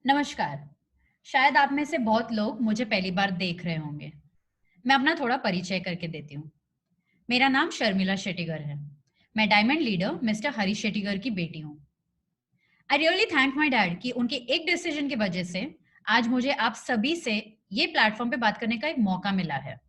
नमस्कार। शायद आप में से बहुत लोग मुझे पहली बार देख रहे होंगे। मैं अपना थोड़ा परिचय करके देती हूँ। मेरा नाम शर्मिला शेट्टीगर है। मैं diamond leader mister Harish Shettigar की बेटी हूँ। I really thank my dad कि उनके एक डिसीजन की वजह से आज मुझे आप सभी से ये प्लेटफॉर्म पे बात करने का एक मौका मिला है।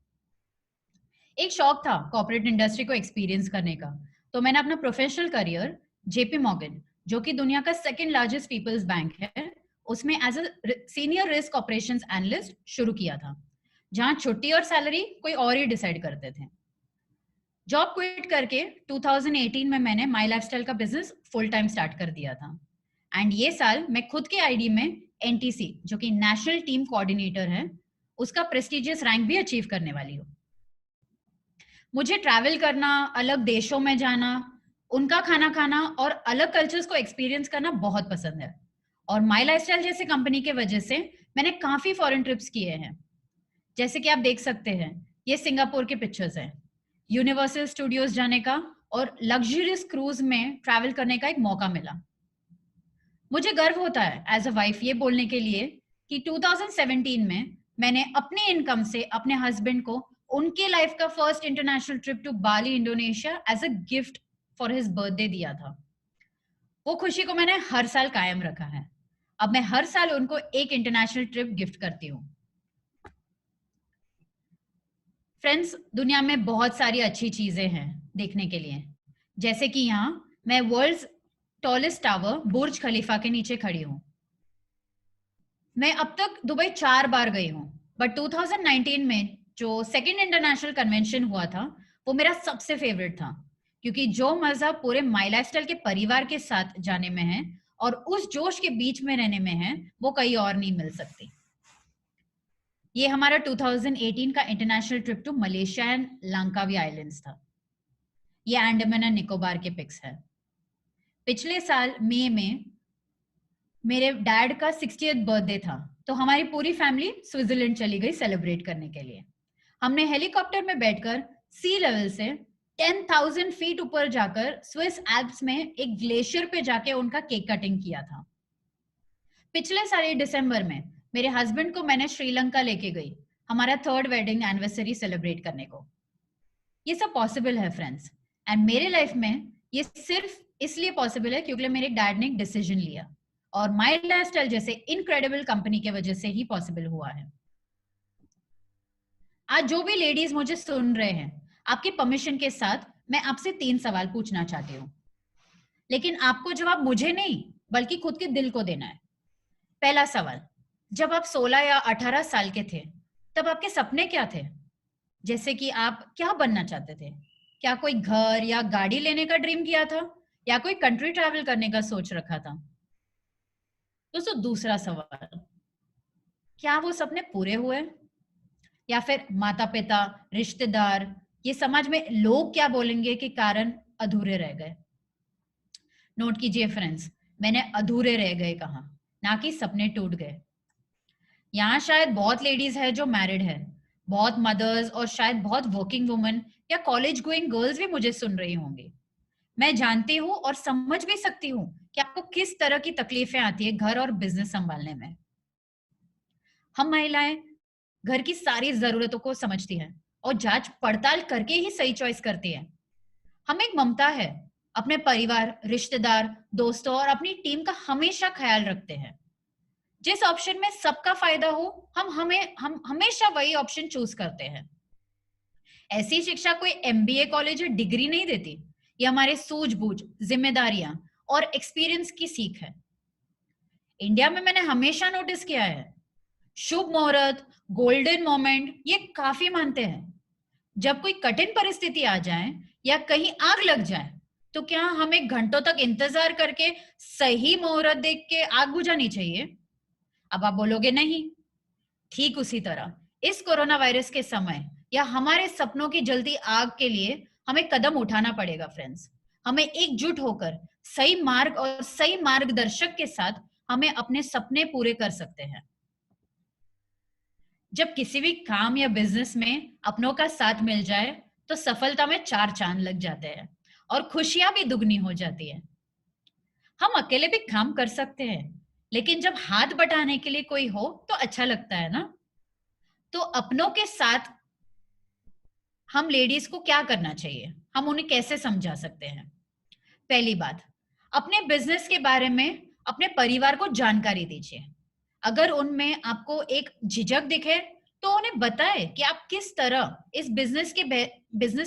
एक शौक था कॉर्पोरेट इंडस्ट्री को एक्सपीरियंस करने का, तो मैंने अपना प्रोफेशनल करियर जेपी मॉर्गन, जो कि दुनिया का सेकंड लार्जेस्ट पीपल्स बैंक है, उसमें as a senior risk operations analyst शुरू किया था, जहां छुट्टी और सैलरी कोई और ही डिसाइड करते थे। जॉब क्विट करके 2018 में मैंने माई लाइफस्टाइल का बिजनेस फुल टाइम स्टार्ट कर दिया था। एंड ये साल मैं खुद के आईडी में एनटीसी, जो कि नेशनल टीम कोऑर्डिनेटर है, उसका प्रेस्टिजियस रैंक भी अचीव करने वाली हूँ। मुझे ट्रैवल करना, अलग देशों में जाना, उनका खाना खाना और अलग कल्चर्स को एक्सपीरियंस करना बहुत पसंद है। और माई लाइफस्टाइल जैसे कंपनी के वजह से मैंने काफी फॉरेन ट्रिप्स किए हैं। जैसे कि आप देख सकते हैं, ये सिंगापुर के पिक्चर्स हैं। यूनिवर्सल स्टूडियोज जाने का और लग्जरियस क्रूज में ट्रैवल करने का एक मौका मिला। मुझे गर्व होता है एज अ वाइफ ये बोलने के लिए कि 2017 में मैंने अपने इनकम से अपने हस्बैंड को उनके लाइफ का first international trip to Bali Indonesia as a gift for his birthday दिया था। वो खुशी को मैंने हर साल कायम रखा है। अब मैं हर साल उनको एक इंटरनेशनल ट्रिप गिफ्ट करती हूँ। फ्रेंड्स, दुनिया में बहुत सारी अच्छी चीजें हैं देखने के लिए। जैसे कि यहाँ मैं वर्ल्ड्स टॉलेस्ट टावर बुर्ज खलीफा के नीचे खड़ी हूँ। मैं अब तक दुबई 4 बार गई हूँ, बट 2019 में जो सेकेंड इंटरनेशनल कन्वेंशन हुआ था, वो मेरा सबसे फेवरेट था, क्योंकि जो मजा पूरे माई लाइफस्टाइल के परिवार के साथ जाने में है और उस जोश के बीच में रहने में है, वो कहीं और नहीं मिल सकती। ये हमारा 2018 का international trip to Malaysia and Langkawi islands था। ये अंडमान एंड निकोबार के पिक्स है। पिछले साल मई में मेरे डैड का 60th बर्थडे था, तो हमारी पूरी फैमिली स्विट्जरलैंड चली गई सेलिब्रेट करने के लिए। हमने हेलीकॉप्टर में बैठकर सी लेवल से 10,000 फीट ऊपर जाकर स्विस एल्प्स में एक ग्लेशियर पे जाके उनका केक कटिंग किया था। पिछले साल दिसंबर में मेरे हस्बैंड को मैंने श्रीलंका लेके गई, हमारा 3rd वेडिंग एनिवर्सरी सेलिब्रेट करने को। ये सब पॉसिबल है फ्रेंड्स, एंड मेरे लाइफ में ये सिर्फ इसलिए पॉसिबल है क्योंकि मेरे डैड ने एक डिसीजन लिया, और माई लाइफस्टाइल जैसे इनक्रेडिबल कंपनी के वजह से ही पॉसिबल हुआ है। आज जो भी लेडीज मुझे सुन रहे हैं, आपकी परमिशन के साथ मैं आपसे 3 सवाल पूछना चाहती हूँ, लेकिन आपको जवाब मुझे नहीं बल्कि खुद के दिल को देना है। पहला सवाल, जब आप 16 या 18 साल के थे, तब आपके सपने क्या थे? जैसे कि आप क्या बनना चाहते थे? क्या कोई घर या गाड़ी लेने का ड्रीम किया था, या कोई कंट्री ट्रैवल करने का सोच रखा था? दोस्तों, दूसरा सवाल, क्या वो सपने पूरे हुए, या फिर माता पिता, रिश्तेदार, ये समाज में लोग क्या बोलेंगे के कारण अधूरे रह गए? नोट कीजिए फ्रेंड्स, मैंने अधूरे रह गए कहा, ना कि सपने टूट गए। यहाँ शायद बहुत लेडीज है जो मैरिड है, बहुत मदर्स और शायद बहुत वर्किंग वुमेन या कॉलेज गोइंग गर्ल्स भी मुझे सुन रही होंगी। मैं जानती हूँ और समझ भी सकती हूँ कि आपको किस तरह की तकलीफें आती है घर और बिजनेस संभालने में। हम महिलाएं घर की सारी जरूरतों को समझती हैं और जांच पड़ताल करके ही सही चॉइस करती हैं। हम एक ममता है, अपने परिवार, रिश्तेदार, दोस्तों और अपनी टीम का हमेशा ख्याल रखते हैं। जिस ऑप्शन में सबका फायदा हो, हम हमेशा वही ऑप्शन चूज करते हैं। ऐसी शिक्षा कोई एमबीए कॉलेज या डिग्री नहीं देती। ये हमारे सूझबूझ, जिम्मेदारियां और एक्सपीरियंस की सीख है। इंडिया में मैंने हमेशा नोटिस किया है, शुभ मुहूर्त, गोल्डन मोमेंट ये काफी मानते हैं। जब कोई कठिन परिस्थिति आ जाए या कहीं आग लग जाए, तो क्या हमें घंटों तक इंतजार करके सही मुहूर्त देख के आग बुझानी चाहिए? अब आप बोलोगे नहीं। ठीक उसी तरह इस कोरोना वायरस के समय या हमारे सपनों की जल्दी आग के लिए हमें कदम उठाना पड़ेगा फ्रेंड्स। हमें एकजुट होकर सही मार्ग और सही मार्गदर्शक के साथ हमें अपने सपने पूरे कर सकते हैं। जब किसी भी काम या बिजनेस में अपनों का साथ मिल जाए, तो सफलता में 4 चांद लग जाते हैं और खुशियां भी दुगनी हो जाती है। हम अकेले भी काम कर सकते हैं, लेकिन जब हाथ बटाने के लिए कोई हो तो अच्छा लगता है ना। तो अपनों के साथ हम लेडीज को क्या करना चाहिए, हम उन्हें कैसे समझा सकते हैं? पहली बात, अपने बिजनेस के बारे में अपने परिवार को जानकारी दीजिए। अगर उनमें आपको एक झिझक दिखे तो उन्हें बताएं कि आप किस तरह इस बिजनेस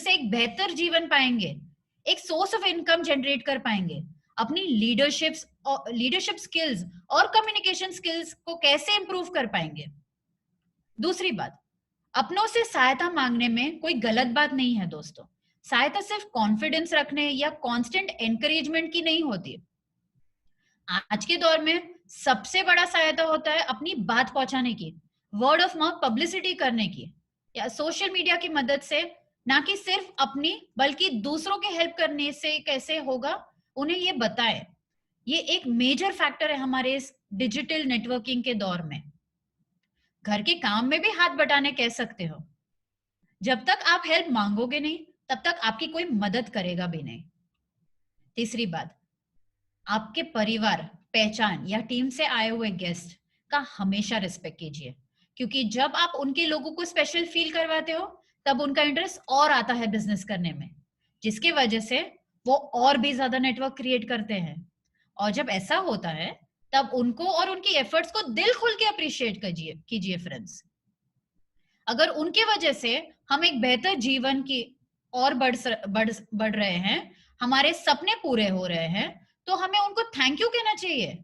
से एक बेहतर जीवन पाएंगे, एक सोर्स ऑफ इनकम जनरेट कर पाएंगे, अपनी लीडरशिप स्किल्स और कम्युनिकेशन स्किल्स को कैसे इंप्रूव कर पाएंगे। दूसरी बात, अपनों से सहायता मांगने में कोई गलत बात नहीं है दोस्तों। सहायता सिर्फ कॉन्फिडेंस रखने या कांस्टेंट एनकरेजमेंट की नहीं होती। आज के दौर में सबसे बड़ा सहायता होता है अपनी बात पहुंचाने की, वर्ड ऑफ माउथ पब्लिसिटी करने की, या सोशल मीडिया की मदद से। ना कि सिर्फ अपनी, बल्कि दूसरों की हेल्प करने से कैसे होगा, उन्हें ये बताएं। ये एक मेजर फैक्टर है हमारे इस डिजिटल नेटवर्किंग के दौर में। घर के काम में भी हाथ बटाने कह सकते हो। जब तक आप हेल्प मांगोगे नहीं, तब तक आपकी कोई मदद करेगा भी नहीं। तीसरी बात, आपके परिवार, पहचान या टीम से आए हुए गेस्ट का हमेशा रिस्पेक्ट कीजिए, क्योंकि जब आप उनके लोगों को स्पेशल फील करवाते हो तब उनका इंटरेस्ट और आता है बिजनेस करने में, जिसकी वजह से वो और भी ज्यादा नेटवर्क क्रिएट करते हैं। और जब ऐसा होता है तब उनको और उनकी एफर्ट्स को दिल खोल के अप्रिशिएट कीजिए फ्रेंड्स। अगर उनके वजह से हम एक बेहतर जीवन की और बढ़ रहे हैं, हमारे सपने पूरे हो रहे हैं, तो हमें उनको थैंक यू कहना चाहिए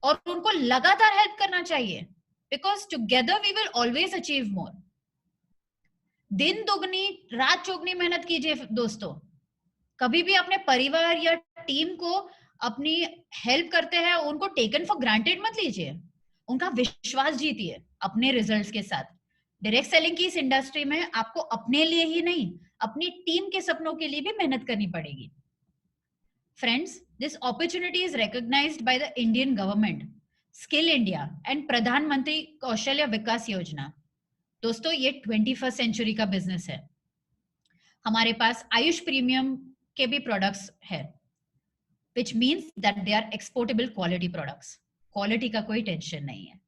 और उनको लगातार हेल्प करना चाहिए, because together we will always achieve more. दिन दुगनी रात चौगनी मेहनत कीजिए दोस्तों। कभी भी अपने परिवार या टीम को अपनी हेल्प करते हैं उनको टेकन फॉर ग्रांटेड मत लीजिए। उनका विश्वास जीतिए अपने रिजल्ट्स के साथ। डायरेक्ट सेलिंग की इस इंडस्ट्री में आपको अपने लिए ही नहीं, अपनी टीम के सपनों के लिए भी मेहनत करनी पड़ेगी। Friends, this opportunity is recognized by the Indian government, Skill India and प्रधानमंत्री कौशल्य विकास योजना। दोस्तों, ये 21st सेंचुरी का बिजनेस है। हमारे पास आयुष प्रीमियम के भी प्रोडक्ट्स है, which means that they are exportable quality products। Quality का कोई टेंशन नहीं है।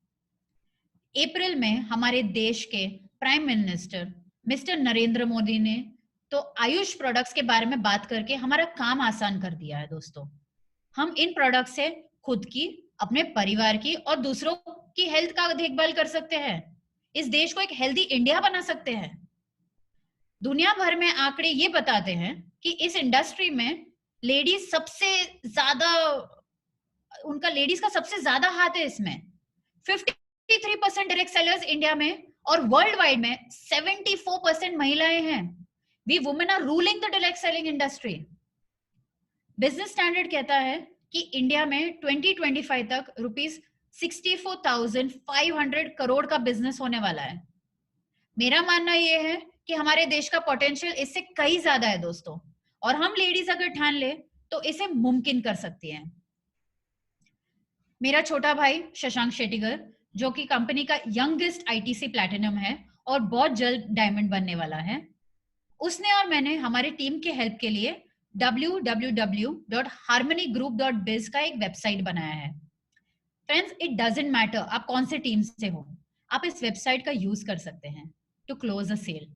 अप्रैल में हमारे देश के prime minister mister Narendra Modi ने तो आयुष प्रोडक्ट्स के बारे में बात करके हमारा काम आसान कर दिया है दोस्तों। हम इन प्रोडक्ट से खुद की, अपने परिवार की और दूसरों की हेल्थ का देखभाल कर सकते हैं। इस देश को एक हेल्दी इंडिया बना सकते हैं। दुनिया भर में आंकड़े ये बताते हैं कि इस इंडस्ट्री में लेडीज सबसे ज्यादा, उनका लेडीज का सबसे ज्यादा हाथ है इसमें। 53% डायरेक्ट सेलर्स इंडिया में और वर्ल्ड वाइड में 74% महिलाएं हैं। We women are ruling the direct selling industry. Business standard कहता है कि इंडिया में 2025 तक ₹64,500 करोड़ का बिजनेस होने वाला है। मेरा मानना यह है कि हमारे देश का पोटेंशियल इससे कई ज्यादा है दोस्तों, और हम लेडीज अगर ठान ले तो इसे मुमकिन कर सकती हैं। मेरा छोटा भाई शशांक शेट्टीगर, जो कि कंपनी का यंगेस्ट आईटीसी प्लैटिनम है और बहुत जल्द डायमंड बनने वाला है, उसने और मैंने हमारी टीम के हेल्प के लिए www.harmonygroup.biz का एक वेबसाइट बनाया है। फ्रेंड्स, इट डजंट मैटर आप कौन से टीम से हो, आप इस वेबसाइट का यूज कर सकते हैं टू क्लोज अ सेल।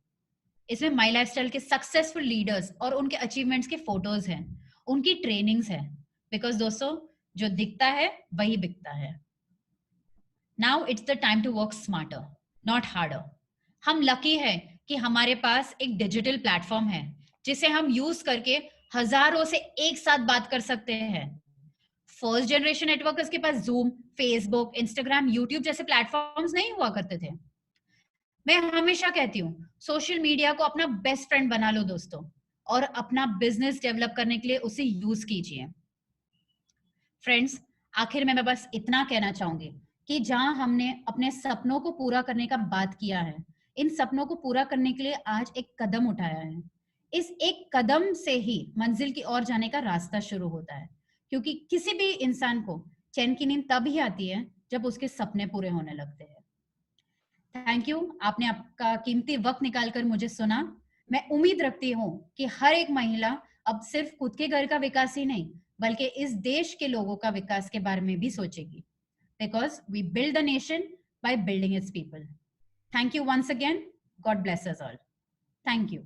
इसमें माई लाइफस्टाइल के सक्सेसफुल लीडर्स और उनके अचीवमेंट्स के फोटोज हैं, उनकी ट्रेनिंग्स हैं, बिकॉज दोस्तों जो दिखता है वही बिकता है। Now it's the time to work smarter, not harder. हम लकी है कि हमारे पास एक डिजिटल प्लेटफॉर्म है जिसे हम यूज करके हजारों से एक साथ बात कर सकते हैं। फर्स्ट जनरेशन नेटवर्कर्स के पास जूम, फेसबुक, इंस्टाग्राम, यूट्यूब जैसे प्लेटफॉर्म्स नहीं हुआ करते थे। मैं हमेशा कहती हूँ, सोशल मीडिया को अपना बेस्ट फ्रेंड बना लो दोस्तों, और अपना बिजनेस डेवलप करने के लिए उसे यूज कीजिए। फ्रेंड्स, आखिर में मैं बस इतना कहना चाहूंगी कि जहां हमने अपने सपनों को पूरा करने का बात किया है, इन सपनों को पूरा करने के लिए आज एक कदम उठाया है। इस एक कदम से ही मंजिल की ओर जाने का रास्ता शुरू होता है, क्योंकि किसी भी इंसान को चैन की नींद तब ही आती है जब उसके सपने पूरे होने लगते हैं। थैंक यू, आपने आपका कीमती वक्त निकालकर मुझे सुना। मैं उम्मीद रखती हूँ कि हर एक महिला अब सिर्फ खुद के घर का विकास ही नहीं, बल्कि इस देश के लोगों का विकास के बारे में भी सोचेगी। because we build the nation by building its people. Thank you once again. God bless us all. Thank you.